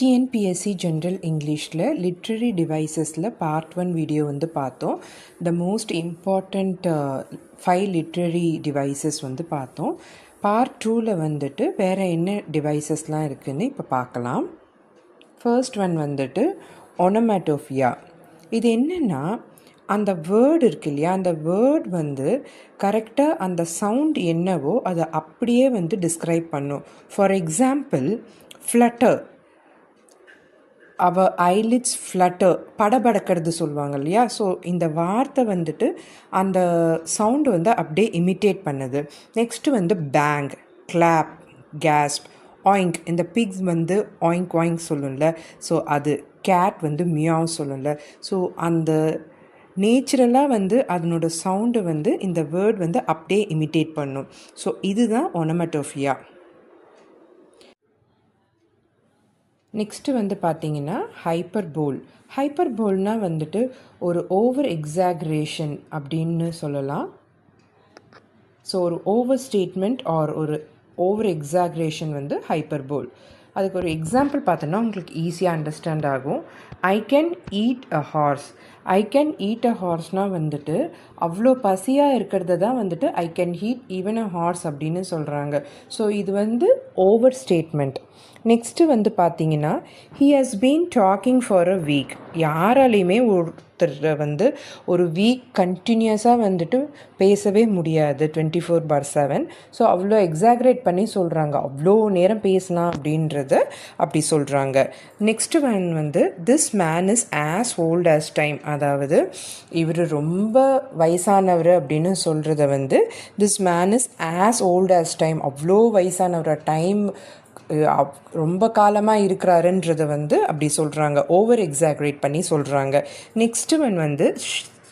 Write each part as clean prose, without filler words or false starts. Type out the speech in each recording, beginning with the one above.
TNPSC general இங்கிலீஷில் literary டிவைசஸில் part 1 video வந்து பார்த்தோம். The most important 5 literary devices வந்து பார்த்தோம். பார்ட் 2ல் வந்துட்டு வேறு என்ன டிவைசஸ்லாம் இருக்குதுன்னு இப்போ பார்க்கலாம். ஃபர்ஸ்ட் ஒன் வந்துட்டு ஒனோமேட்டோஃபியா. இது என்னென்னா, அந்த வேர்டு இருக்கு இல்லையா, அந்த வேர்ட் வந்து கரெக்டாக அந்த சவுண்ட் என்னவோ அதை அப்படியே வந்து டிஸ்கிரைப் பண்ணும். ஃபார் எக்ஸாம்பிள், ஃப்ளட்டர், அவள் ஐலிட்ஸ் ஃப்ளட்டர், படபடக்கிறது சொல்லுவாங்க இல்லையா. ஸோ இந்த வார்த்தை வந்துட்டு அந்த சவுண்டு வந்து அப்படியே இமிட்டேட் பண்ணுது. நெக்ஸ்ட்டு வந்து பேங், கிளாப், கேஸ்ப், ஆயிங்க். இந்த பிக்ஸ் வந்து ஆயிங்க் ஆயிங்க் சொல்லும்ல, ஸோ அது. கேட் வந்து மியாவ் சொல்லும்ல. ஸோ அந்த நேச்சுரலாக வந்து அதனோட சவுண்டு வந்து இந்த வேர்ட் வந்து அப்படியே இமிட்டேட் பண்ணும். ஸோ இதுதான் ஒனோமேட்டோஃபியா. நெக்ஸ்ட்டு வந்து பார்த்திங்கன்னா ஹைப்பர்போல். ஹைப்பர்போல்னால் வந்துட்டு ஒரு ஓவர் எக்ஸாக்ரேஷன் அப்படின்னு சொல்லலாம். ஸோ ஒரு ஓவர் ஸ்டேட்மெண்ட் ஆர் ஒரு ஓவர் எக்ஸாக்ரேஷன் வந்து ஹைப்பர்போல். அதுக்கு ஒரு எக்ஸாம்பிள் பார்த்தோன்னா உங்களுக்கு ஈஸியாக அண்டர்ஸ்டாண்ட் ஆகும். I can eat a horse. I can eat a ஹார்ஸ்னால் வந்துட்டு அவ்வளோ பசியாக இருக்கிறத தான் வந்துட்டு I can eat even a horse அப்படின்னு சொல்கிறாங்க. ஸோ இது வந்து ஓவர் ஸ்டேட்மெண்ட். நெக்ஸ்ட்டு வந்து பார்த்தீங்கன்னா, he has been talking for a week. யாராலையுமே ஒருத்தர் வந்து ஒரு வீக் கண்டினியூஸாக வந்துட்டு பேசவே முடியாது 24/7. ஸோ அவ்வளோ எக்ஸாக்ரேட் பண்ணி சொல்கிறாங்க, அவ்வளோ நேரம் பேசலாம் அப்படின்றத அப்படி சொல்கிறாங்க. நெக்ஸ்ட்டு ஒன் வந்து this man is as volt as time. அதாவது இவர் ரொம்ப வயசானவர் அப்படின்னு சொல்கிறத வந்து this man is as volt as time, அவ்வளோ வயசானவர், டைம் ரொம்ப காலமாக இருக்கிறாருன்றதை வந்து அப்படி சொல்கிறாங்க, ஓவர் எக்ஸாக்ரேட் பண்ணி சொல்கிறாங்க. நெக்ஸ்ட்டு ஒன் வந்து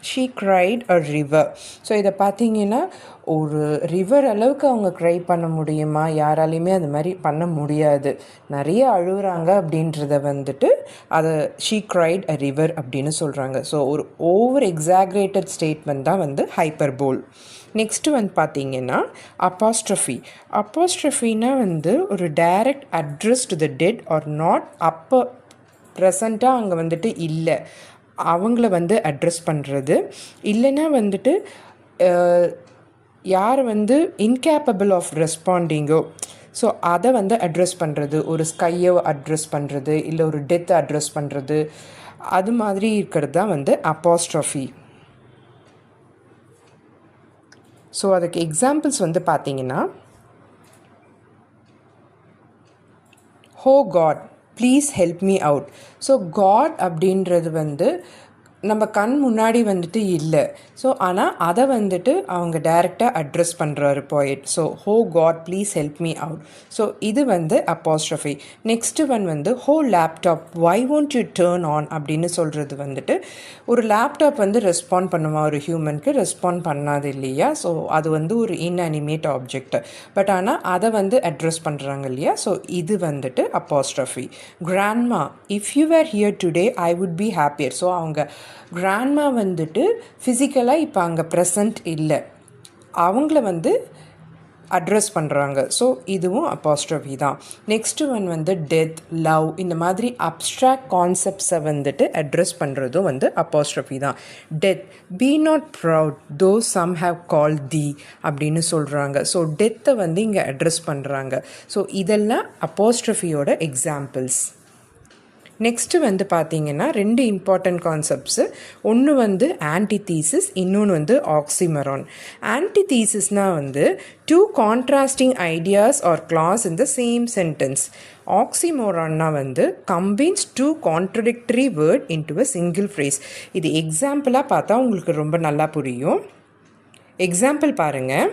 she cried a river. So இதை பார்த்தீங்கன்னா, ஒரு ரிவர் அளவுக்கு அவங்க க்ரை பண்ண முடியுமா? யாராலையுமே அது மாதிரி பண்ண முடியாது. நிறைய அழுகுறாங்க அப்படின்றத வந்துட்டு அதை ஷீ க்ரைட் அ ரிவர் அப்படின்னு சொல்கிறாங்க. ஸோ ஒரு ஓவர் எக்ஸாக்ரேட்டட் ஸ்டேட்மெண்ட் தான் வந்து ஹைப்பர்போல். நெக்ஸ்ட்டு வந்து பார்த்தீங்கன்னா அப்பாஸ்ட்ரஃபி. அப்பாஸ்ட்ரஃபின்னா வந்து ஒரு direct address to the dead or not, அப்போ ப்ரெசண்ட்டாக அங்கே வந்துட்டு இல்லை, அவங்கள வந்து அட்ரஸ் பண்ணுறது. இல்லைன்னா வந்துட்டு யார் வந்து இன்கேப்பபிள் ஆஃப் ரெஸ்பாண்டிங்கோ, ஸோ அதை வந்து அட்ரஸ் பண்ணுறது. ஒரு ஸ்கையை அட்ரஸ் பண்ணுறது, இல்லை ஒரு டெத்தை அட்ரஸ் பண்ணுறது, அது மாதிரி இருக்கிறது தான் வந்து அப்பாஸ்ட்ரஃபி. ஸோ அதுக்கு எக்ஸாம்பிள்ஸ் வந்து பார்த்தீங்கன்னா, O God please help me out. So God அப்படின்றது வந்து நம்ம கண் முன்னாடி வந்துட்டு இல்லை. ஸோ ஆனால் அதை வந்துட்டு அவங்க டைரெக்டாக அட்ரஸ் பண்ணுறாரு poet. So O God please help me out. So இது வந்து அப்பாஸ்ட்ரஃபி. நெக்ஸ்ட்டு ஒன் வந்து O laptop why won't you turn on அப்படின்னு சொல்கிறது வந்துட்டு ஒரு லேப்டாப் வந்து ரெஸ்பாண்ட் பண்ணுமா, ஒரு ஹியூமனுக்கு ரெஸ்பாண்ட் பண்ணாது இல்லையா. ஸோ அது வந்து ஒரு இன்அனிமேட் ஆப்ஜெக்ட். பட் ஆனால் அதை வந்து அட்ரஸ் பண்ணுறாங்க இல்லையா. ஸோ இது வந்துட்டு apostrophe. Grandma if you were here today I would be happier. So அவங்க கிராண்ட்மா வந்துட்டு ஃபிசிக்கலாக இப்போ அங்கே ப்ரெசண்ட் இல்லை, அவங்கள வந்து அட்ரஸ் பண்ணுறாங்க. ஸோ இதுவும் அப்பாஸ்ட்ரஃபி தான். நெக்ஸ்ட்டு ஒன் வந்து டெத், லவ், இந்த மாதிரி அப்ட்ராக்ட் கான்செப்ட்ஸை வந்துட்டு அட்ரஸ் பண்ணுறதும் வந்து அப்பாஸ்ட்ரஃபி தான். Death, be not proud though some have called thee அப்படின்னு சொல்கிறாங்க. ஸோ டெத்தை வந்து இங்கே அட்ரஸ் பண்ணுறாங்க. ஸோ இதெல்லாம் அப்பாஸ்ட்ரஃபியோட எக்ஸாம்பிள்ஸ். நெக்ஸ்ட்டு வந்து பார்த்திங்கன்னா 2 இம்பார்ட்டண்ட் கான்செப்ட்ஸு. ஒன்று வந்து ஆன்டிதீசிஸ், இன்னொன்று வந்து ஆக்சிமரான். ஆன்டிதீசிஸ்னால் வந்து 2 contrasting ideas are clash in the same sentence. ஆக்சிமோரான்னா வந்து combines 2 contradictory word into a single phrase. இது எக்ஸாம்பிளாக பார்த்தா உங்களுக்கு ரொம்ப நல்லா புரியும். எக்ஸாம்பிள் பாருங்கள்.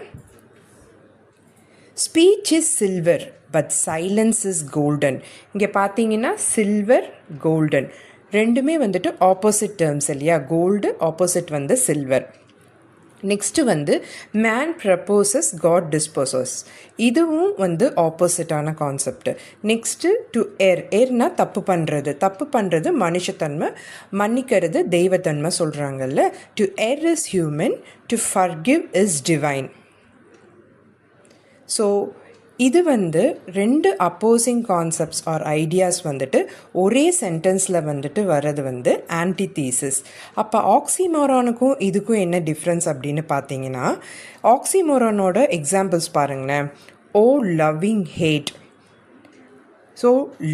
Speech is silver but silence is golden. இங்கே பார்த்தீங்கன்னா சில்வர், கோல்டன் ரெண்டுமே வந்துட்டு ஆப்போசிட் டேர்ம்ஸ் இல்லையா. கோல்டு ஆப்போசிட் வந்து சில்வர். நெக்ஸ்ட்டு வந்து மேன் ப்ரப்போசஸ் காட் டிஸ்போசஸ். இதுவும் வந்து ஆப்போசிட்டான கான்செப்ட். நெக்ஸ்ட்டு டு எர்னா தப்பு பண்ணுறது மனுஷத்தன்மை, மன்னிக்கிறது தெய்வத்தன்மை சொல்கிறாங்கல்ல. To err is human, to forgive is divine. So இது வந்து ரெண்டு அப்போசிங் கான்செப்ட்ஸ் ஆர் ஐடியாஸ் வந்துட்டு ஒரே சென்டென்ஸில் வந்துட்டு வர்றது வந்து ஆன்டிதீசிஸ். அப்போ ஆக்சிமோரானுக்கும் இதுக்கும் என்ன டிஃப்ரென்ஸ் அப்படின்னு பார்த்தீங்கன்னா, ஆக்சிமோரானோட எக்ஸாம்பிள்ஸ் பாருங்களேன். O loving hate. So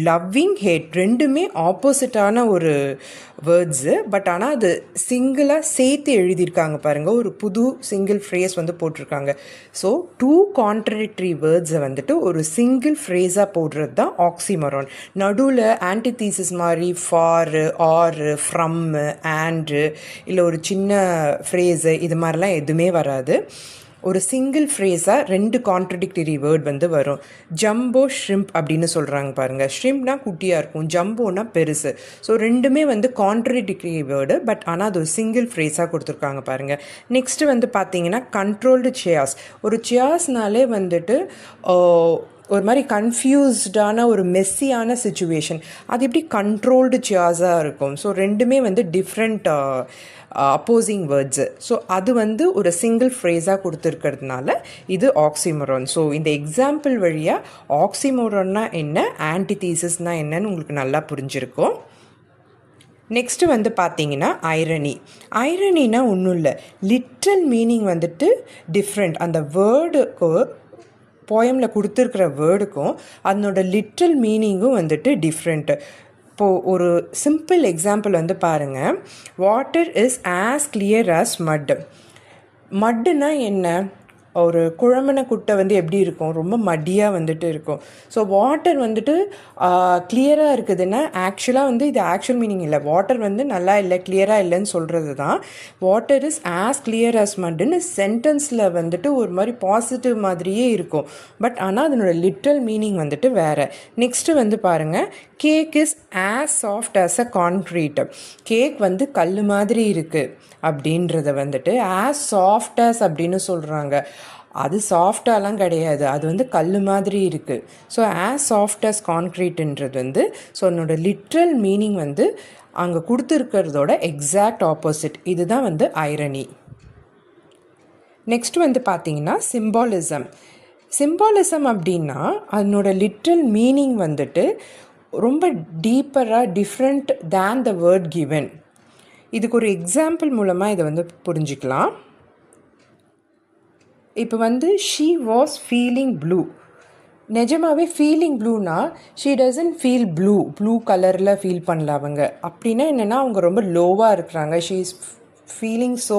loving hate ரெண்டுமே ஆப்போசிட்டான ஒரு வேர்ட்ஸு. பட் ஆனால் அது சிங்கிளாக சேர்த்து எழுதியிருக்காங்க பாருங்கள். ஒரு புது சிங்கிள் ஃப்ரேஸ் வந்து போட்டிருக்காங்க. ஸோ 2 கான்ட்ரடிக்டரி வேர்ட்ஸை வந்துட்டு ஒரு சிங்கிள் ஃப்ரேஸாக போடுறது தான் ஆக்சிமோரான். நடுவில் ஆன்டிதீசிஸ் மாதிரி ஃபாரு, ஆரு, ஃப்ரம்மு, ஆண்டு இல்லை ஒரு சின்ன ஃப்ரேஸு இது மாதிரிலாம் எதுவுமே வராது. ஒரு சிங்கிள் ஃப்ரேஸாக 2 கான்ட்ரடிக்டரி வேர்ட் வந்து வரும். ஜம்போ ஷ்ரிம்ப் அப்படின்னு சொல்கிறாங்க பாருங்கள். ஷ்ரிம்ப்னா குட்டியாக இருக்கும், ஜம்போனா பெருசு. ஸோ ரெண்டுமே வந்து கான்ட்ரடிக்டரி வேர்டு. பட் ஆனால் அது ஒரு சிங்கிள் ஃப்ரேஸாக கொடுத்துருக்காங்க பாருங்கள். நெக்ஸ்ட்டு வந்து பார்த்தீங்கன்னா கண்ட்ரோல்டு சியாஸ். ஒரு சியாஸ்னாலே வந்துட்டு ஒரு மாதிரி கன்ஃபியூஸ்டான ஒரு மெஸ்ஸியான சுச்சுவேஷன். அது எப்படி கண்ட்ரோல்டு சியாஸாக இருக்கும். ஸோ ரெண்டுமே வந்து டிஃப்ரெண்ட் அப்போசிங் வேர்ட்ஸு. ஸோ அது வந்து ஒரு சிங்கிள் ஃப்ரேஸாக கொடுத்துருக்கிறதுனால இது ஆக்சிமோரான். ஸோ இந்த எக்ஸாம்பிள் வழியாக ஆக்சிமோரான்னா என்ன, ஆன்டிதீசிஸ்னால் என்னன்னு உங்களுக்கு நல்லா புரிஞ்சிருக்கும். நெக்ஸ்ட்டு வந்து பார்த்தீங்கன்னா ஐரணி. ஐரனினா ஒன்றும் இல்லை, லிட்ரல் மீனிங் வந்துட்டு டிஃப்ரெண்ட். அந்த வேர்டுக்கு போயமில் கொடுத்துருக்கிற வேர்டுக்கும் அதனோட லிட்ரல் மீனிங்கும் வந்துட்டு டிஃப்ரெண்ட்டு. இப்போது ஒரு சிம்பிள் எக்ஸாம்பிள் வந்து பாருங்கள். Water is as clear as மட். மட்டுனா என்ன, ஒரு குழம்புன குட்டை வந்து எப்படி இருக்கும், ரொம்ப மடியாக வந்துட்டு இருக்கும். ஸோ வாட்டர் வந்துட்டு கிளியராக இருக்குதுன்னா ஆக்சுவலாக வந்து இது ஆக்சுவல் மீனிங் இல்லை. வாட்டர் வந்து நல்லா இல்லை, கிளியராக இல்லைன்னு சொல்கிறது தான். Water is as clear as மட்னு சென்டென்ஸில் வந்துட்டு ஒரு மாதிரி பாசிட்டிவ் மாதிரியே இருக்கும். பட் ஆனால் அதனோட லிட்ரல் மீனிங் வந்துட்டு வேறு. நெக்ஸ்ட்டு வந்து பாருங்கள். Cake is as soft as a concrete. Cake வந்து கல் மாதிரி இருக்குது அப்படின்றத வந்துட்டு ஆஸ் சாஃப்ட் ஆஸ் அப்படின்னு சொல்கிறாங்க. அது சாஃப்டாலாம் கிடையாது, அது வந்து கல் மாதிரி இருக்குது. ஸோ ஆஸ் சாஃப்ட் ஆஸ் கான்க்ரீட்ன்றது வந்து ஸோ என்னோட லிட்ரல் மீனிங் வந்து அங்கே கொடுத்துருக்கிறதோட எக்ஸாக்ட் ஆப்போசிட். இதுதான் வந்து ஐரணி. நெக்ஸ்ட் வந்து பார்த்தீங்கன்னா சிம்பாலிசம். சிம்பாலிசம் அப்படின்னா அதனோட லிட்ரல் மீனிங் வந்துட்டு ரொம்ப டீப்பராக different than the word given. இதுக்கு ஒரு எக்ஸாம்பிள் மூலமாக இதை வந்து புரிஞ்சுக்கலாம். இப்போ வந்து ஷீ வாஸ் ஃபீலிங் ப்ளூ. நிஜமாகவே ஃபீலிங் ப்ளூனா ஷீ டசன்ட் ஃபீல் ப்ளூ கலரில் ஃபீல் பண்ணல அவங்க. அப்படின்னா என்னென்னா அவங்க ரொம்ப லோவாக இருக்கிறாங்க. She is feeling so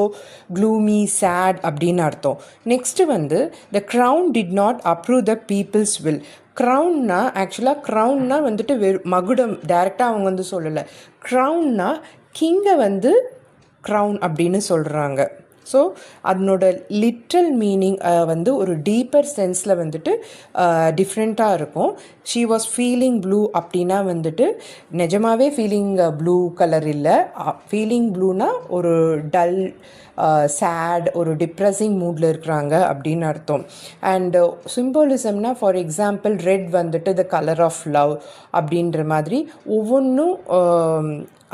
gloomy, sad அப்படின்னு அர்த்தம். நெக்ஸ்ட்டு வந்து the crown did not approve the people's will. க்ரௌன்னா ஆக்சுவலாக க்ரௌன்னா வந்துட்டு மகுடம் டைரெக்டாக அவங்க வந்து சொல்லலை. க்ரௌன்னா கிங்கை வந்து க்ரௌன் அப்படின்னு சொல்கிறாங்க. ஸோ அதனோட லிட்ரல் மீனிங் வந்து ஒரு டீப்பர் சென்ஸில் வந்துட்டு டிஃப்ரெண்ட்டாக இருக்கும். ஷீ வாஸ் ஃபீலிங் ப்ளூ அப்படின்னா வந்துட்டு நிஜமாகவே ஃபீலிங் ப்ளூ கலர் இல்லை. ஃபீலிங் ப்ளூனா ஒரு டல், சேட், ஒரு டிப்ரெஸிங் மூடில் இருக்கிறாங்க அப்படின்னு அர்த்தம். அண்டு சிம்போலிசம்னா ஃபார் எக்ஸாம்பிள் ரெட் வந்துட்டு த கலர் ஆஃப் லவ் அப்படின்ற மாதிரி ஒவ்வொன்றும்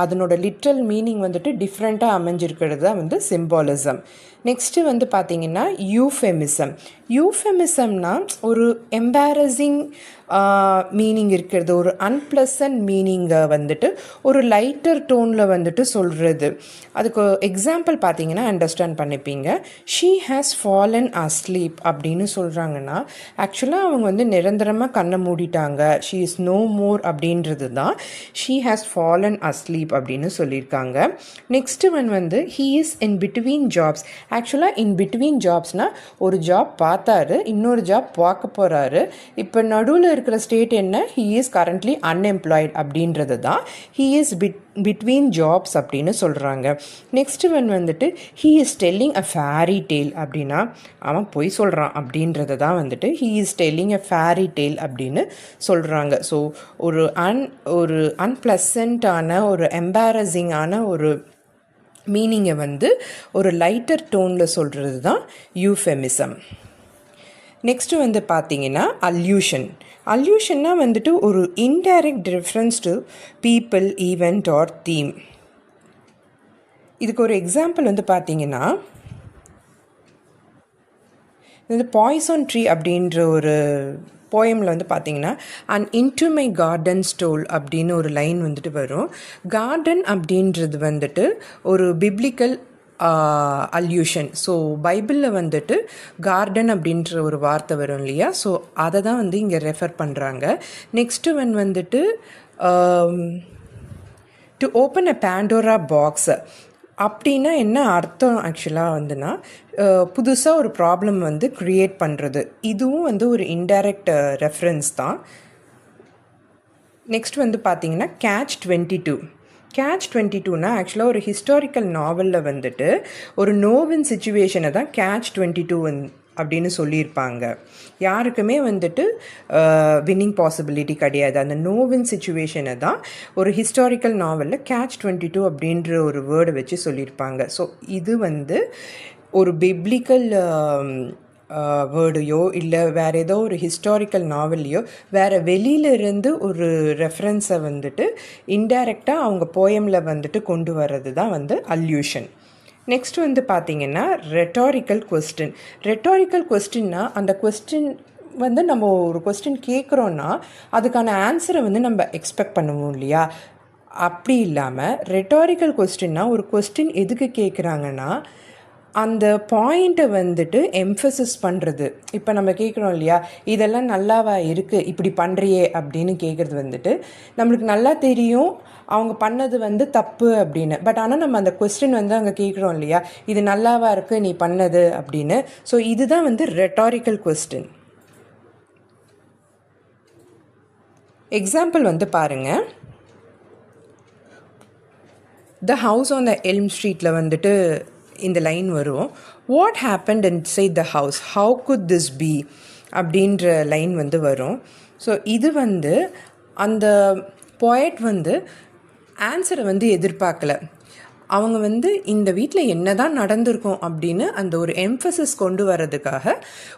அதனோட லிட்ரல் மீனிங் வந்துட்டு டிஃப்ரெண்ட்டாக அமைஞ்சிருக்கிறது தான் வந்து சிம்பாலிசம். நெக்ஸ்ட்டு வந்து பார்த்திங்கன்னா யூஃபெமிசம். யூஃபெமிசம்னா ஒரு எம்பாரசிங் மீனிங் இருக்கிறது, ஒரு அன்பிளசன்ட் மீனிங்கை வந்துட்டு ஒரு லைட்டர் டோனில் வந்துட்டு சொல்கிறது. அதுக்கு எக்ஸாம்பிள் பார்த்தீங்கன்னா அண்டர்ஸ்டாண்ட் பண்ணிப்பீங்க. ஷீ ஹேஸ் ஃபாலன் அஸ்லீப் அப்படின்னு சொல்கிறாங்கன்னா ஆக்சுவலாக அவங்க வந்து நிரந்தரமாக கண்ணை மூடிட்டாங்க. ஷீ இஸ் நோ மோர் அப்படின்றது தான் ஷீ ஹேஸ் ஃபாலன் அஸ்லீப் அப்படின்னு சொல்லியிருக்காங்க. நெக்ஸ்ட்டு ஒன் வந்து he is in between jobs. ஆக்சுவலாக இன் பிட்வீன் ஜாப்ஸ்னால் ஒரு ஜாப் பார்த்தாரு, இன்னொரு ஜாப் பார்க்க போகிறாரு. இப்போ நடுவில் இருக்கிற ஸ்டேட் என்ன, ஹீ இஸ் கரண்ட்லி அன்எம்ப்ளாய்டு அப்படின்றது தான் ஹீ இஸ் பிட்வீன் ஜாப்ஸ் அப்படின்னு சொல்கிறாங்க. நெக்ஸ்ட் ஒன் வந்துட்டு he is telling a fairy tale அப்படின்னா அவன் பொய் சொல்கிறான் அப்படின்றத தான் வந்துட்டு he is telling a fairy tale அப்படின்னு சொல்கிறாங்க. ஸோ ஒரு அன்பிளசண்ட்டான ஒரு எம்பாரசிங்கான ஒரு மீனிங்கை வந்து ஒரு லைட்டர் டோனில் சொல்கிறது தான் யூஃபெமிசம். நெக்ஸ்ட்டு வந்து பார்த்தீங்கன்னா அல்யூஷன். அல்யூஷன்னா வந்துட்டு ஒரு indirect reference to people, event or theme. இதுக்கு ஒரு எக்ஸாம்பிள் வந்து பார்த்தீங்கன்னா இந்த பாய்சன் ட்ரீ அப்படின்ற ஒரு போயமில் வந்து பார்த்தீங்கன்னா and into my garden stole அப்படின்னு ஒரு லைன் வந்துட்டு வரும். கார்டன் அப்படின்றது வந்துட்டு ஒரு பிப்ளிக்கல் அல்யூஷன். ஸோ பைபிளில் வந்துட்டு கார்டன் அப்படின்ற ஒரு வார்த்தை வரும் இல்லையா, ஸோ அதை தான் வந்து இங்கே ரெஃபர் பண்ணுறாங்க. நெக்ஸ்ட்டு வந்துட்டு to open a Pandora box அப்படின்னா என்ன அர்த்தம் ஆக்சுவலாக வந்துன்னா புதுசாக ஒரு ப்ராப்ளம் வந்து க்ரியேட் பண்ணுறது. இதுவும் வந்து ஒரு இன்டைரக்ட் ரெஃபரன்ஸ் தான். நெக்ஸ்ட் வந்து பார்த்திங்கன்னா Catch-22. Catch-22னா ஆக்சுவலாக ஒரு ஹிஸ்டாரிக்கல் நாவலில் வந்துட்டு ஒரு நோவின் சிச்சுவேஷனை தான் Catch-22 அப்படின்னு சொல்லியிருப்பாங்க. யாருக்குமே வந்துட்டு வின்னிங் பாசிபிலிட்டி கிடையாது. அந்த நோவின் சிச்சுவேஷனை தான் ஒரு ஹிஸ்டாரிக்கல் நாவலில் Catch-22 அப்படின்ற ஒரு வேர்டை வச்சு சொல்லியிருப்பாங்க. ஸோ இது வந்து ஒரு பிப்ளிக்கல் வேர்டையோ இல்லை வேறு ஏதோ ஒரு ஹிஸ்டாரிக்கல் நாவல்லையோ வேறு வெளியிலிருந்து ஒரு ரெஃபரன்ஸை வந்துட்டு இன்டைரக்டாக அவங்க போயமில் வந்துட்டு கொண்டு வர்றது தான் வந்து அல்யூஷன். நெக்ஸ்ட் வந்து பார்த்திங்கன்னா ரெட்டாரிக்கல் கொஸ்டின். ரெட்டாரிக்கல் கொஸ்டின்னா அந்த கொஸ்டின் வந்து நம்ம ஒரு கொஸ்டின் கேட்குறோன்னா அதுக்கான ஆன்சரை வந்து நம்ம எக்ஸ்பெக்ட் பண்ணுவோம் இல்லையா. அப்படி இல்லாமல் ரெட்டாரிக்கல் கொஸ்டின்னா ஒரு கொஸ்டின் எதுக்கு கேட்குறாங்கன்னா அந்த பாயிண்ட்டை வந்துட்டு எம்ஃபசிஸ் பண்ணுறது. இப்போ நம்ம கேட்குறோம் இல்லையா, இதெல்லாம் நல்லாவா இருக்குது இப்படி பண்ணுறியே அப்படின்னு கேட்குறது வந்துட்டு நம்மளுக்கு நல்லா தெரியும் அவங்க பண்ணது வந்து தப்பு அப்படின்னு. பட் ஆனால் நம்ம அந்த கொஸ்டின் வந்து அங்கே கேட்குறோம் இல்லையா, இது நல்லாவா இருக்குது நீ பண்ணது அப்படின்னு. ஸோ இதுதான் வந்து ரெட்டாரிக்கல் கொஸ்டின். எக்ஸாம்பிள் வந்து பாருங்கள். The house on the Elm ஸ்ட்ரீட்டில் வந்துட்டு இந்த லைன் வரும். What happened inside the house, how could this be அப்படின்ற லைன் வந்து வரும். ஸோ இது வந்து அந்த போயட் வந்து ஆன்சரை வந்து எதிர்பார்க்கல. அவங்க வந்து இந்த வீட்டில் என்ன தான் நடந்திருக்கும் அப்படின்னு அந்த ஒரு எம்ஃபசிஸ் கொண்டு வர்றதுக்காக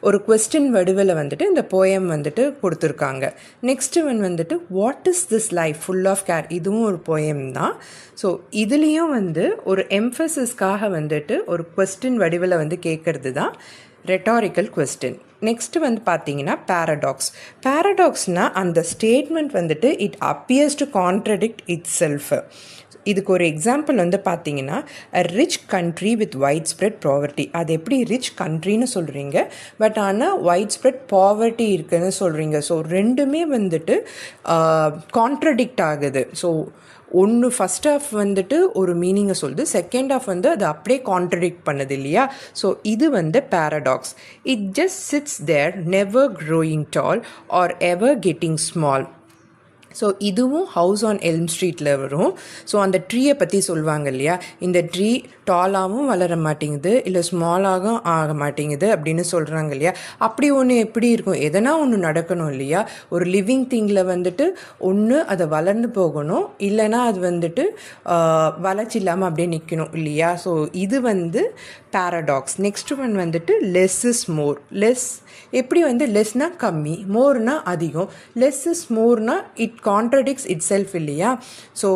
ஒரு கொஸ்டின் வடிவில் வந்துட்டு இந்த போயம் வந்துட்டு கொடுத்துருக்காங்க. நெக்ஸ்ட்டு வந்துட்டு what is this life full of care, இதுவும் ஒரு போயம் தான். ஸோ இதுலேயும் வந்து ஒரு எம்ஃபசிஸ்க்காக வந்துட்டு ஒரு கொஸ்டின் வடிவில் வந்து கேட்குறது தான் ரெட்டாரிக்கல் கொஸ்டின். நெக்ஸ்ட்டு வந்து பார்த்தீங்கன்னா பேரடாக்ஸ். பேரடாக்ஸ்னால் அந்த ஸ்டேட்மெண்ட் வந்துட்டு it appears to contradict it self. இதுக்கு ஒரு எக்ஸாம்பிள் வந்து பார்த்தீங்கன்னா அ rich country with white spread poverty. அது எப்படி ரிச் கண்ட்ரின்னு சொல்கிறீங்க, பட் ஆனால் வைட் ஸ்ப்ரெட் பாவர்ட்டி இருக்குதுன்னு சொல்கிறீங்க. ஸோ ரெண்டுமே வந்துட்டு கான்ட்ரடிக்ட் ஆகுது. ஸோ ஒன்று ஃபஸ்ட் ஆஃப் வந்துட்டு ஒரு மீனிங்கை சொல்லுது, செகண்ட் ஆஃப் வந்து அது அப்படியே கான்ட்ரடிக்ட் பண்ணுது இல்லையா. ஸோ இது வந்து paradox. It just sits there never growing tall or ever getting small. So இதுவும் ஹவுஸ் ஆன் எல்ம் ஸ்ட்ரீட்டில் வரும். ஸோ அந்த ட்ரீயை பற்றி சொல்லுவாங்க இல்லையா, இந்த ட்ரீ டாலாகவும் வளர மாட்டேங்குது இல்லை ஸ்மாலாகவும் ஆக மாட்டேங்குது அப்படின்னு சொல்கிறாங்க இல்லையா. அப்படி ஒன்று எப்படி இருக்கும், எதனா ஒன்று நடக்கணும் இல்லையா. ஒரு லிவிங் திங்கில் வந்துட்டு ஒன்று அதை வளர்ந்து போகணும், இல்லைனா அது வந்துட்டு வளர்ச்சி இல்லாமல் அப்படியே நிற்கணும் இல்லையா. ஸோ இது வந்து பேரடாக்ஸ். நெக்ஸ்ட் ஒன் வந்துட்டு லெஸ் இஸ் மோர். லெஸ் எப்படி வந்து லெஸ்னால் கம்மி, மோர்னா அதிகம். லெஸ் இஸ் மோர்னா இட் கான்ட்ரடிக்ட்ஸ் இட் செல்ஃப் இல்லையா. ஸோ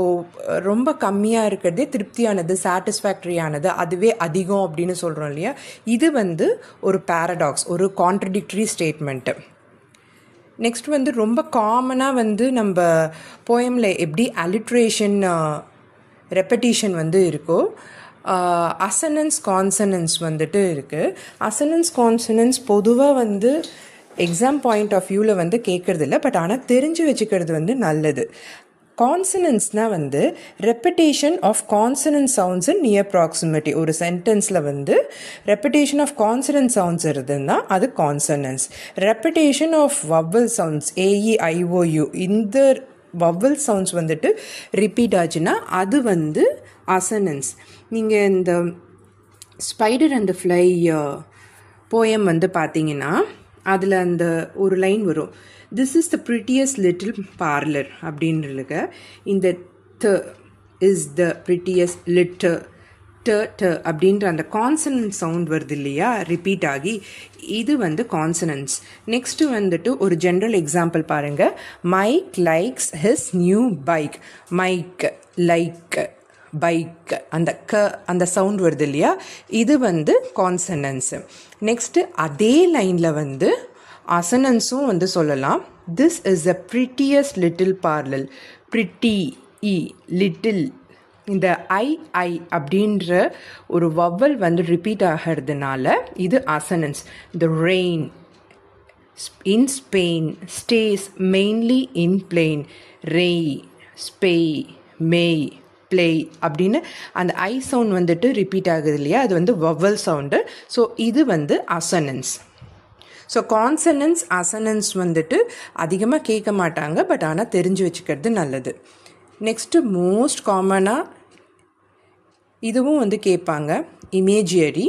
ரொம்ப கம்மியாக இருக்கிறதே திருப்தியானது, சாட்டிஸ்ஃபேக்டரியானது, அதுவே அதிகம் அப்படின்னு சொல்கிறோம் இல்லையா. இது வந்து ஒரு பேரடாக்ஸ், ஒரு கான்ட்ரடிக்டரி ஸ்டேட்மெண்ட்டு. நெக்ஸ்ட் வந்து ரொம்ப காமனாக வந்து நம்ம போயமில் எப்படி அலிட்ரேஷன் ரெப்படிஷன் வந்து இருக்கோ, அசனன்ஸ் கான்சனன்ஸ் வந்துட்டு இருக்குது. அசனன்ஸ் கான்சனன்ஸ் பொதுவாக வந்து எக்ஸாம் பாயிண்ட் ஆஃப் வியூவில் வந்து கேட்குறதில்ல, பட் ஆனால் தெரிஞ்சு வச்சுக்கிறது வந்து நல்லது. கான்சனன்ஸ்னால் வந்து repetition of consonant sounds in near proximity. ஒரு சென்டென்ஸில் வந்து ரெப்படேஷன் ஆஃப் கான்சனன்ட் சவுண்ட்ஸ் இருந்ததுன்னா அது consonance. Repetition of vowel sounds AEIOU இந்த வவல் சவுண்ட்ஸ் வந்துட்டு ரிப்பீட் ஆச்சுன்னா அது வந்து அசனன்ஸ். நீங்கள் இந்த spider and the fly poem வந்து பார்த்தீங்கன்னா அதில் அந்த ஒரு லைன் வரும், this is the prettiest little parlour அப்படின்றதுக்கு இந்த the is the prettiest little ட அப்படின்ற அந்த கான்சனன்ட் சவுண்ட் வருது இல்லையா, ரிப்பீட் ஆகி, இது வந்து கான்சனன்ஸ். நெக்ஸ்ட்டு வந்துட்டு ஒரு ஜென்ரல் எக்ஸாம்பிள் பாருங்கள். Mike likes his new bike. Mike like bike அந்த சவுண்ட் வருது இல்லையா, இது வந்து கான்சனன்ஸு. நெக்ஸ்ட்டு அதே லைனில் வந்து அசனன்ஸும் வந்து சொல்லலாம். This is a prettiest little parlour. Pretty இ லிட்டில், இந்த ஐ அப்படின்ற ஒரு வவ்வல் வந்து ரிப்பீட் ஆகிறதுனால இது assonance. The rain in Spain stays mainly in plain. ரெய், ஸ்பெய், மெய், ப்ளே அப்படின்னு அந்த ஐ சவுண்ட் வந்துட்டு ரிப்பீட் ஆகுது இல்லையா, அது வந்து வவ்வல் சவுண்டு. ஸோ இது வந்து அசனன்ஸ். ஸோ கான்சனன்ஸ் அசனன்ஸ் வந்துட்டு அதிகமாக கேட்க மாட்டாங்க, பட் ஆனால் தெரிஞ்சு வச்சுக்கிறது நல்லது. நெக்ஸ்ட்டு மோஸ்ட் காமனாக இதுவும் வந்து கேட்பாங்க, இமேஜியரி.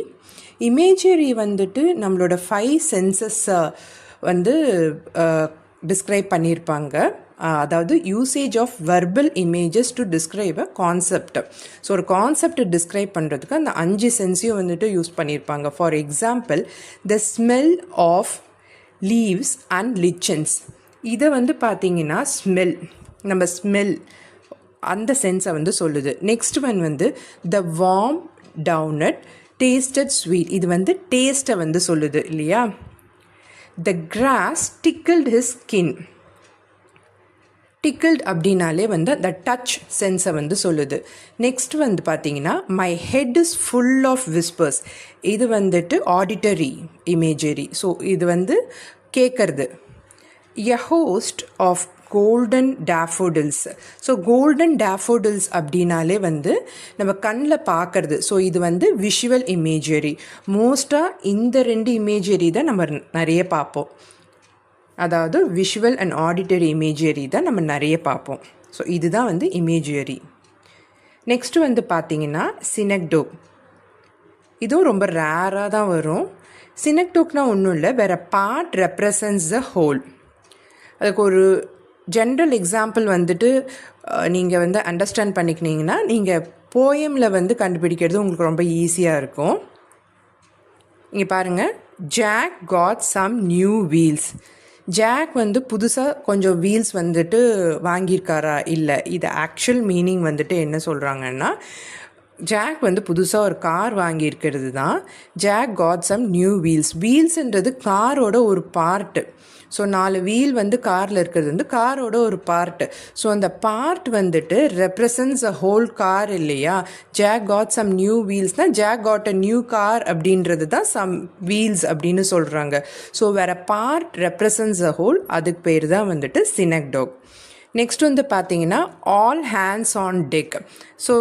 இமேஜியரி வந்துட்டு நம்மளோட 5 சென்சஸை வந்து டிஸ்கிரைப் பண்ணியிருப்பாங்க. அதாவது usage of verbal images to describe a concept. So ஒரு கான்செப்ட் டிஸ்கிரைப் பண்ணுறதுக்கு அந்த 5 சென்ஸையும் வந்துட்டு யூஸ் பண்ணியிருப்பாங்க. For example, the smell of leaves and lichens. இதை வந்து பார்த்திங்கன்னா ஸ்மெல், நம்ம ஸ்மெல் அந்த சென்ஸை வந்து சொல்லுது. நெக்ஸ்ட் ஒன் வந்து த வார்ம் டவுனட் டேஸ்டட் ஸ்வீட். இது வந்து டேஸ்ட்டை வந்து சொல்லுது இல்லையா. த கிராஸ் டிக்கிள்ட் ஹிஸ் ஸ்கின். டிக்கிள்ட் அப்படின்னாலே வந்து அந்த டச் சென்ஸை வந்து சொல்லுது. நெக்ஸ்ட் வந்து பார்த்தீங்கன்னா my head is full of whispers. இது வந்துட்டு ஆடிட்டரி இமேஜரி. ஸோ இது வந்து கேட்குறது. A host of golden daffodils. So golden daffodils அப்படின்னாலே வந்து நம்ம கண்ணில் பார்க்கறது. ஸோ இது வந்து விஷுவல் இமேஜரி. மோஸ்ட்டாக இந்த 2 இமேஜரி தான் நம்ம நிறைய பார்ப்போம். அதாவது விஷுவல் அண்ட் ஆடிட்டரி இமேஜரி தான் நம்ம நிறைய பார்ப்போம். ஸோ இதுதான் வந்து இமேஜரி. நெக்ஸ்ட்டு வந்து பார்த்திங்கன்னா சினக்டோக். இதுவும் ரொம்ப ரேராக தான் வரும். சினக்டோக்னால் ஒன்றும் இல்லை, வேறு பார்ட் ரெப்ரசன்ட்ஸ் த ஹோல். அதுக்கு ஒரு ஜென்ரல் எக்ஸாம்பிள் வந்துட்டு நீங்கள் வந்து அண்டர்ஸ்டாண்ட் பண்ணிக்கினீங்கன்னா நீங்கள் போயமில் வந்து கண்டுபிடிக்கிறது உங்களுக்கு ரொம்ப ஈஸியாக இருக்கும். இங்கே பாருங்கள், Jack got some new wheels. Jack வந்து புதுசாக கொஞ்சம் வீல்ஸ் வந்துட்டு வாங்கியிருக்காரா? இல்லை. இது ஆக்சுவல் மீனிங் வந்துட்டு என்ன சொல்கிறாங்கன்னா, ஜாக் வந்து புதுசாக ஒரு கார் வாங்கியிருக்கிறது தான். Jack got some new wheels. வீல்ஸுன்றது காரோட ஒரு பார்ட்டு. ஸோ 4 வீல் வந்து காரில் இருக்கிறது வந்து காரோட ஒரு பார்ட்டு. ஸோ அந்த பார்ட் வந்துட்டு ரெப்ரசன்ட்ஸ் அ ஹோல் கார் இல்லையா. ஜாக் காட் சம் நியூ வீல்ஸ்னால் Jack got a new car அப்படின்றது தான் சம் வீல்ஸ் அப்படின்னு சொல்கிறாங்க. ஸோ வேறு பார்ட் ரெப்ரசன்ட்ஸ் அ ஹோல், அதுக்கு பேர் தான் வந்துட்டு சினக்டோக். நெக்ஸ்ட் வந்து பார்த்தீங்கன்னா all hands on tech. So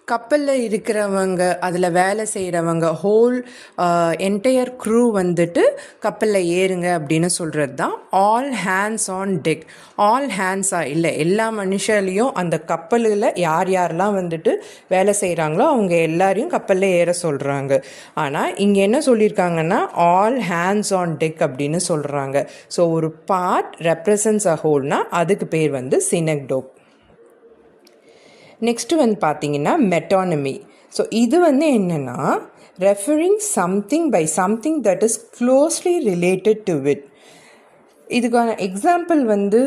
கப்பலில் இருக்கிறவங்க, அதில் வேலை செய்கிறவங்க, ஹோல் என்டையர் க்ரூ வந்துட்டு கப்பலில் ஏறுங்க அப்படின்னு சொல்கிறது தான் all hands on deck. All ஹேண்ட்ஸாக இல்லை, எல்லா மனுஷாலையும் அந்த கப்பலில் யார் யாரெல்லாம் வந்துட்டு வேலை செய்கிறாங்களோ அவங்க எல்லாரையும் கப்பலில் ஏற சொல்கிறாங்க. ஆனால் இங்கே என்ன சொல்லியிருக்காங்கன்னா ஆல் ஹேண்ட்ஸ் ஆன் டெக் அப்படின்னு சொல்கிறாங்க. ஸோ ஒரு பார்ட் ரெப்ரசன்ட்ஸ் அ ஹோல்னால் அதுக்கு பேர் வந்து சினக்டோக். நெக்ஸ்ட்டு வந்து பார்த்தீங்கன்னா மெட்டானமி. ஸோ இது வந்து என்னென்னா referring something by something that is closely related to it. இதுக்கான எக்ஸாம்பிள் வந்து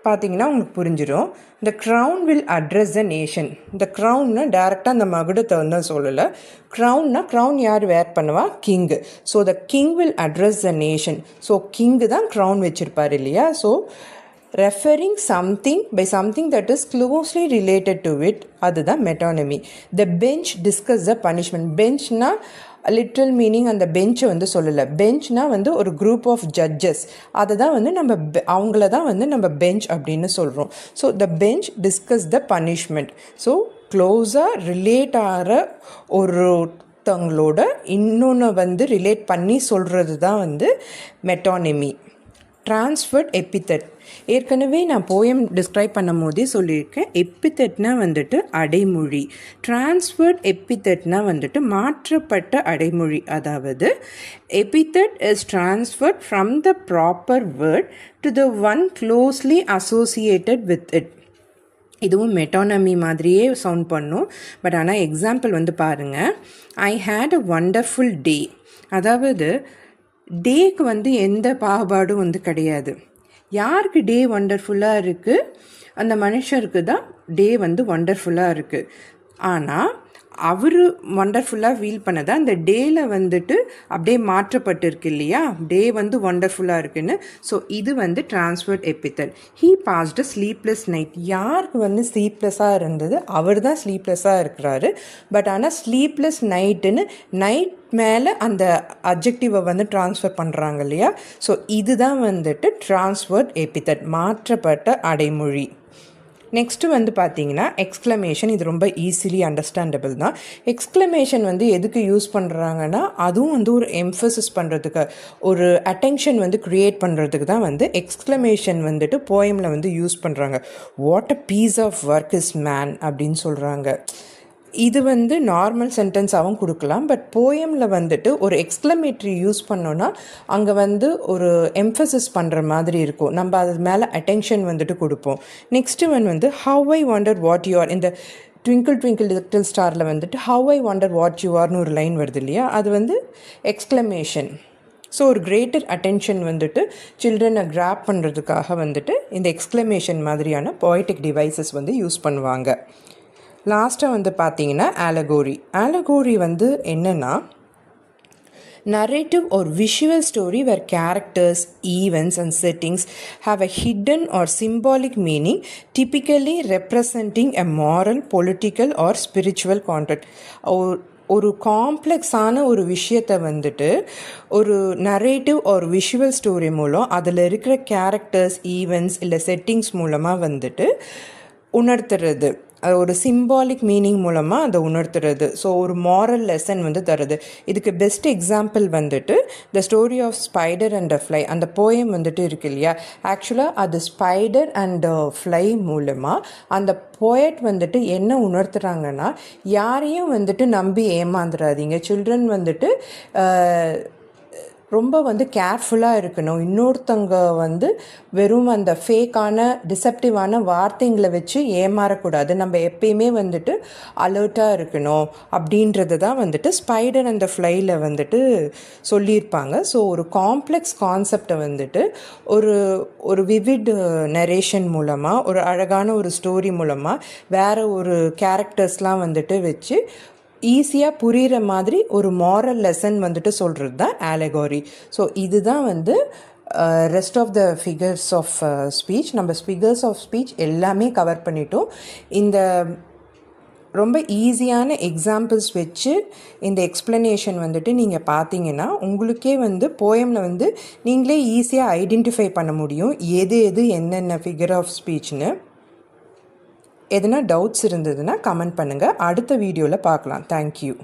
பார்த்தீங்கன்னா உங்களுக்கு புரிஞ்சிடும். The crown will address the nation. இந்த க்ரௌன்னா டேரெக்டாக அந்த மகுடத்தை வந்து சொல்லலை. க்ரௌன்னா க்ரௌன் யார் வேர் பண்ணுவா? King. So the king will address the nation. So king தான் க்ரௌன் வச்சுருப்பார் இல்லையா. So referring something by something that is closely related to it, அதுதான் metonymy. The bench discuss the punishment. பெஞ்ச்னா லிட்ரல் மீனிங் அந்த பெஞ்சை வந்து சொல்லலை. பெஞ்ச்னால் வந்து ஒரு குரூப் ஆஃப் ஜட்ஜஸ், அதை தான் வந்து நம்ம அவங்கள தான் வந்து நம்ம பெஞ்ச் அப்படின்னு சொல்கிறோம். So the bench discuss the punishment. So க்ளோஸாக ரிலேட் ஆகிற ஒருத்தவங்களோட இன்னொன்று வந்து ரிலேட் பண்ணி சொல்கிறது தான் வந்து மெட்டானமி. Transferred epithet. ஏற்கனவே நான் போயம் டிஸ்கிரைப் பண்ணும் போதே சொல்லியிருக்கேன், எபித்தட்னா வந்துட்டு அடைமொழி. ட்ரான்ஸ்ஃபர்ட் எபித்தட்னா வந்துட்டு மாற்றப்பட்ட அடைமொழி. அதாவது epithet is transferred from the proper word to the one closely associated with it. இதுவும் மெட்டானமி மாதிரியே சவுண்ட் பண்ணும். பட் ஆனால் எக்ஸாம்பிள் வந்து பாருங்கள், ஐ ஹேட் அ வண்டர்ஃபுல் டே. அதாவது டேக்கு வந்து எந்த பாகுபாடும் வந்து கிடையாது. யாருக்கு டே வண்டர்ஃபுல்லாக இருக்குது? அந்த மனுஷருக்கு தான் டே வந்து வண்டர்ஃபுல்லாக இருக்குது. ஆனால் அவர் ஒண்டர்ஃபுல்லாக ஃபீல் பண்ணதை அந்த டேயில் வந்துட்டு அப்படியே மாற்றப்பட்டிருக்கு இல்லையா, டே வந்து ஒண்டர்ஃபுல்லாக இருக்குன்னு. ஸோ இது வந்து transferred epithet. He past sleepless night. யாருக்கு வந்து ஸ்லீப்லெஸ்ஸாக இருந்தது? அவர் தான் ஸ்லீப்லெஸ்ஸாக இருக்கிறாரு. பட் ஆனால் ஸ்லீப்லெஸ் நைட்டுன்னு நைட் மேலே அந்த அப்ஜெக்டிவை வந்து ட்ரான்ஸ்ஃபர் பண்ணுறாங்க இல்லையா. ஸோ இதுதான் வந்துட்டு ட்ரான்ஸ்ஃபர்ட் எபித்தட், மாற்றப்பட்ட அடைமொழி. நெக்ஸ்ட்டு வந்து பார்த்தீங்கன்னா எக்ஸ்க்ளமேஷன். இது ரொம்ப ஈஸிலி அண்டர்ஸ்டாண்டபிள் தான். எக்ஸ்க்ளமேஷன் வந்து எதுக்கு யூஸ் பண்ணுறாங்கன்னா, அதுவும் வந்து ஒரு எம்ஃபசிஸ் பண்ணுறதுக்கு, ஒரு அட்டென்ஷன் வந்து க்ரியேட் பண்ணுறதுக்கு தான் வந்து எக்ஸ்க்ளமேஷன் வந்துட்டு போயமில் வந்து யூஸ் பண்ணுறாங்க. What a piece of work is man அப்படின்னு சொல்கிறாங்க. இது வந்து நார்மல் சென்டென்ஸாகவும் கொடுக்கலாம். பட் போயமில் வந்துட்டு ஒரு எக்ஸ்க்ளமேட்ரி யூஸ் பண்ணோன்னா அங்கே வந்து ஒரு எம்ஃபசிஸ் பண்ணுற மாதிரி இருக்கும். நம்ம அது மேலே அட்டென்ஷன் வந்துட்டு கொடுப்போம். நெக்ஸ்ட்டு வந்து how I wonder what you are. இந்த ட்விங்கிள் ட்விங்கிள் லிட்டில் ஸ்டாரில் வந்துட்டு how I wonder what you ஆர்னு ஒரு லைன் வருது இல்லையா, அது வந்து எக்ஸ்க்ளமேஷன். ஸோ ஒரு கிரேட்டர் அட்டென்ஷன் வந்துட்டு சில்ட்ரனை கிராப் பண்ணுறதுக்காக வந்துட்டு இந்த எக்ஸ்க்ளமேஷன் மாதிரியான போய்டிக் டிவைசஸ் வந்து யூஸ் பண்ணுவாங்க. லாஸ்ட்டாக வந்து பார்த்தீங்கன்னா ஆலகோரி. ஆலகோரி வந்து என்னென்னா, narrative or visual story where characters, events and settings have a hidden or symbolic meaning, typically representing a moral, political or spiritual content. ஒரு காம்ப்ளெக்ஸான ஒரு விஷயத்தை வந்துட்டு ஒரு நரேட்டிவ் ஒரு விஷுவல் ஸ்டோரி மூலம் அதில் இருக்கிற கேரக்டர்ஸ், ஈவெண்ட்ஸ் இல்லை செட்டிங்ஸ் மூலமாக வந்துட்டு உணர்த்துறது, ஒரு சிம்பாலிக் மீனிங் மூலமாக அதை உணர்த்துறது. ஸோ ஒரு மாரல் லெசன் வந்து தருது. இதுக்கு பெஸ்ட் எக்ஸாம்பிள் வந்துட்டு the story of spider and a fly. அந்த போயம் வந்துட்டு இருக்கு இல்லையா, ஆக்சுவலாக அது ஸ்பைடர் அண்ட் ஃப்ளை மூலமாக அந்த போயட் வந்துட்டு என்ன உணர்த்துறாங்கன்னா, யாரையும் வந்துட்டு நம்பி ஏமாந்துடாதீங்க. சில்ட்ரன் வந்துட்டு ரொம்ப வந்து கேர்ஃபுல்லாக இருக்கணும். இன்னொருத்தங்க வந்து வெறும் அந்த ஃபேக்கான டிசெப்டிவான வார்த்தைங்களை வச்சு ஏமாறக்கூடாது. நம்ம எப்பயுமே வந்துட்டு அலர்ட்டாக இருக்கணும் அப்படின்றது தான் வந்துட்டு ஸ்பைடர் அந்த ஃப்ளையில் வந்துட்டு சொல்லியிருப்பாங்க. ஸோ ஒரு காம்ப்ளெக்ஸ் கான்செப்டை வந்துட்டு ஒரு விவிட் நரேஷன் மூலமாக, ஒரு அழகான ஒரு ஸ்டோரி மூலமாக, வேறு ஒரு கேரக்டர்ஸ்லாம் வந்துட்டு வச்சு ஈஸியாக புரிகிற மாதிரி ஒரு மாரல் லெசன் வந்துட்டு சொல்கிறது தான் ஆலகோரி. ஸோ இதுதான் வந்து rest of the figures of speech. நம்ம ஃபிகர்ஸ் ஆஃப் ஸ்பீச் எல்லாமே கவர் பண்ணிட்டோம். இந்த ரொம்ப ஈஸியான எக்ஸாம்பிள்ஸ் வச்சு இந்த எக்ஸ்ப்ளனேஷன் வந்துட்டு நீங்கள் பார்த்தீங்கன்னா உங்களுக்கே வந்து போயமில் வந்து நீங்களே ஈஸியாக ஐடென்டிஃபை பண்ண முடியும் எது என்னென்ன ஃபிகர் ஆஃப் ஸ்பீச்னு. எதனா டவுட்ஸ் இருந்ததுன்னா கமெண்ட் பண்ணுங்கள். அடுத்த வீடியோவில் பார்க்கலாம். தேங்க்யூ.